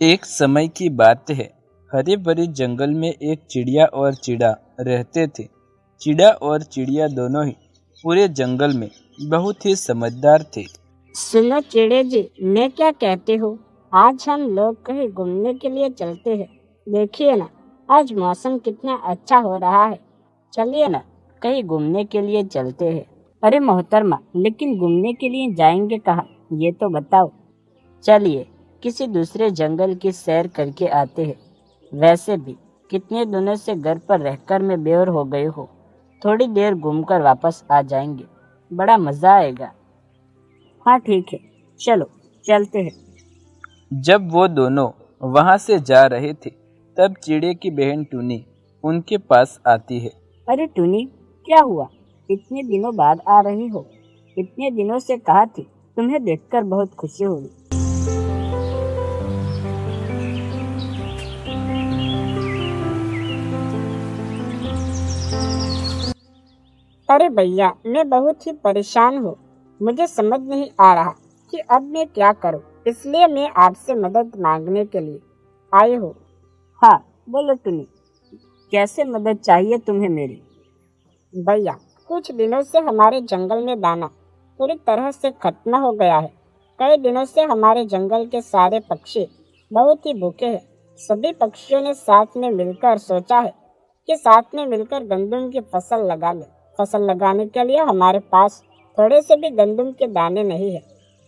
एक समय की बात है। हरे भरे जंगल में एक चिड़िया और चिड़ा रहते थे। चिड़ा और चिड़िया दोनों ही पूरे जंगल में बहुत ही समझदार थे। सुनो चिड़े जी, मैं क्या कहते हो, आज हम लोग कहीं घूमने के लिए चलते हैं। देखिए ना, आज मौसम कितना अच्छा हो रहा है। चलिए ना, कहीं घूमने के लिए चलते हैं। अरे मोहतरमा, लेकिन घूमने के लिए जाएंगे कहाँ, ये तो बताओ। चलिए, किसी दूसरे जंगल की सैर करके आते हैं। वैसे भी कितने दिनों से घर पर रहकर मैं बोर हो गई हूँ। थोड़ी देर घूमकर वापस आ जाएंगे, बड़ा मज़ा आएगा। हाँ ठीक है, चलो चलते हैं। जब वो दोनों वहां से जा रहे थे, तब चिड़े की बहन टुनी उनके पास आती है। अरे टुनी, क्या हुआ, इतने दिनों बाद आ रही हो। इतने दिनों से कहा थी, तुम्हें देखकर बहुत खुशी हुई। अरे भैया, मैं बहुत ही परेशान हूँ। मुझे समझ नहीं आ रहा कि अब मैं क्या करूँ, इसलिए मैं आपसे मदद मांगने के लिए आई हूँ। हाँ, बोलो टुनी, कैसे मदद चाहिए तुम्हें मेरी। भैया, कुछ दिनों से हमारे जंगल में दाना पूरी तरह से खत्म हो गया है। कई दिनों से हमारे जंगल के सारे पक्षी बहुत ही भूखे हैं। सभी पक्षियों ने साथ में मिलकर सोचा है कि साथ में मिलकर गंदम की फसल लगा ले। फसल लगाने के लिए हमारे पास थोड़े से भी गंदम के दाने नहीं है।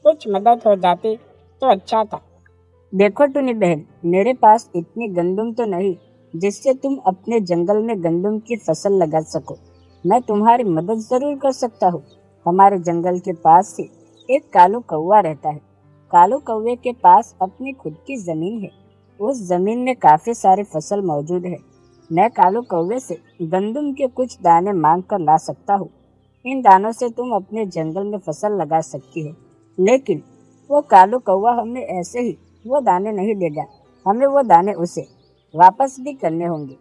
कुछ मदद हो जाती तो अच्छा था। देखो टुनी बहन, मेरे पास इतनी गंदम तो नहीं जिससे तुम अपने जंगल में गंदम की फसल लगा सको। मैं तुम्हारी मदद जरूर कर सकता हूँ। हमारे जंगल के पास से एक कालू कौवा रहता है। कालू कौवे के पास अपनी खुद की जमीन है। उस जमीन में काफी सारी फसल मौजूद है। मैं कालू कौवे से गंदम के कुछ दाने मांग कर ला सकता हूँ। इन दानों से तुम अपने जंगल में फसल लगा सकती हो। लेकिन वो कालू कौवा हमें ऐसे ही वो दाने नहीं देगा। हमें वो दाने उसे वापस भी करने होंगे।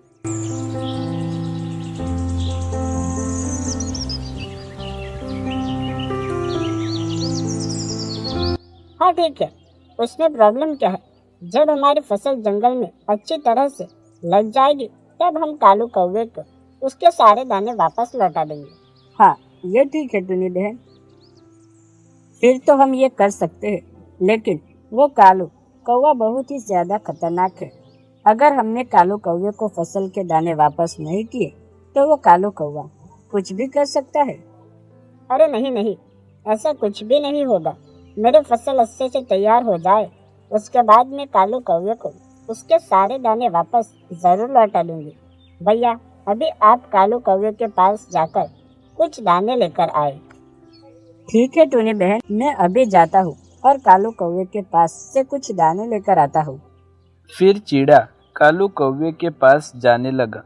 हाँ ठीक है, उसमें प्रॉब्लम क्या है। जब हमारी फसल जंगल में अच्छी तरह से लग जाएगी, तब हम कालू कौवे को उसके सारे दाने वापस लौटा देंगे। हाँ, ये ठीक है टुनी बहन, फिर तो हम ये कर सकते हैं। लेकिन वो कालू कौवा बहुत ही ज्यादा खतरनाक है। अगर हमने कालू कौवे को फसल के दाने वापस नहीं किए, तो वो कालू कौवा कुछ भी कर सकता है। अरे नहीं नहीं, ऐसा कुछ भी नहीं होगा। मेरी फसल अच्छे से तैयार हो जाए, उसके बाद मैं कालू कौवे को उसके सारे दाने वापस जरूर लौटा दूंगी। भैया, अभी आप कालू कौवे के पास जाकर कुछ दाने लेकर आए। ठीक है टूनी बहन, मैं अभी जाता हूँ और कालू कौवे के पास से कुछ दाने लेकर आता हूँ। फिर चिड़ा कालू कौवे के पास जाने लगा।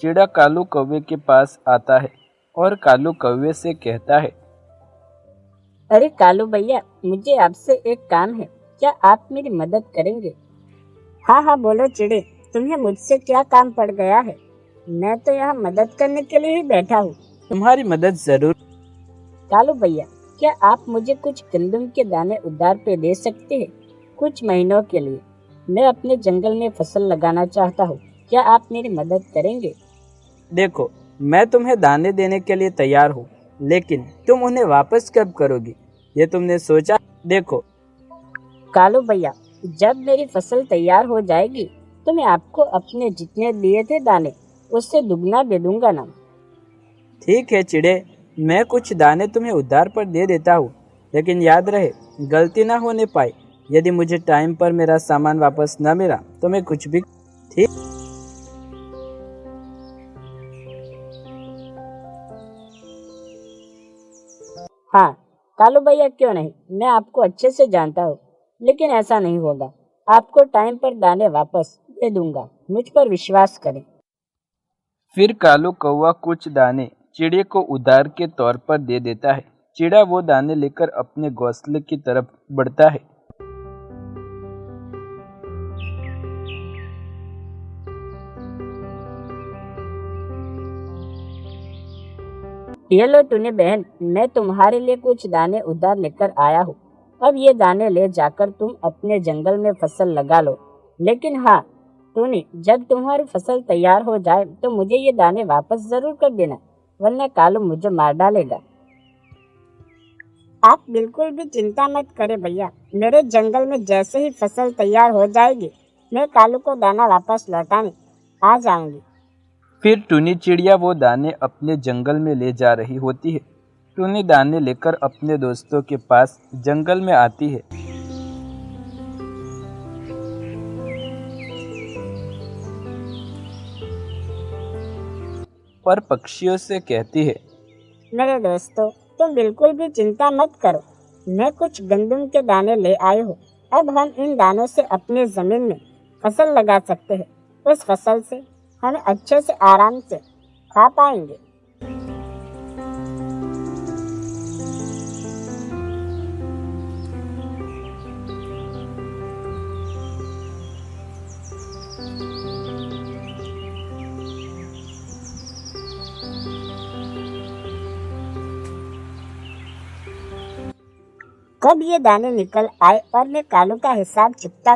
चिड़ा कालू कौवे के पास आता है और कालू कौवे से कहता है, अरे कालू भैया, मुझे आपसे एक काम है, क्या आप मेरी मदद करेंगे। हाँ हाँ बोलो चिड़े, तुम्हें मुझसे क्या काम पड़ गया है। मैं तो यहाँ मदद करने के लिए ही बैठा हूँ। तुम्हारी मदद जरूर। कालू भैया, क्या आप मुझे कुछ गंदम के दाने उधार पे दे सकते हैं, कुछ महीनों के लिए। मैं अपने जंगल में फसल लगाना चाहता हूँ, क्या आप मेरी मदद करेंगे। देखो, मैं तुम्हें दाने देने के लिए तैयार हूँ, लेकिन तुम उन्हें वापस कब करोगी, ये तुमने सोचा। देखो कालू भैया, जब मेरी फसल तैयार हो जाएगी, तो मैं आपको अपने जितने दिए थे दाने उससे दुगना दे दूंगा ना। ठीक है चिड़े, मैं कुछ दाने तुम्हें उधार पर दे देता हूँ, लेकिन याद रहे गलती ना होने पाए। यदि मुझे टाइम पर मेरा सामान वापस न मिला तो मैं कुछ भी। ठीक। हाँ कालू भैया, क्यों नहीं, मैं आपको अच्छे से जानता हूँ, लेकिन ऐसा नहीं होगा। आपको टाइम पर दाने वापस दे दूंगा, मुझ पर विश्वास करें। फिर कालू कौवा कुछ दाने चिड़े को उधार के तौर पर दे देता है। चिड़ा वो दाने लेकर अपने घोंसले की तरफ बढ़ता है। ये लो टूनी बहन, मैं तुम्हारे लिए कुछ दाने उधार लेकर आया हूँ। अब ये दाने ले जाकर तुम अपने जंगल में फसल लगा लो। लेकिन हाँ टूनी, जब तुम्हारी फसल तैयार हो जाए तो मुझे ये दाने वापस जरूर कर देना, वरना कालू मुझे मार डालेगा। आप बिल्कुल भी चिंता मत करें भैया, मेरे जंगल में जैसे ही फसल तैयार हो जाएगी मैं कालू को दाना वापस लौटाने आ जाऊंगी। फिर टूनी चिड़िया वो दाने अपने जंगल में ले जा रही होती है। टूनी दाने लेकर अपने दोस्तों के पास जंगल में आती है। और पक्षियों से कहती है, मेरे दोस्तों, तुम बिल्कुल भी चिंता मत करो, मैं कुछ गंदम के दाने ले आई हूँ। अब हम इन दानों से अपनी जमीन में फसल लगा सकते हैं। उस फसल से हम अच्छे से आराम से खा पाएंगे। कब ये दाने निकल आए और मैं कालू का हिसाब चुकता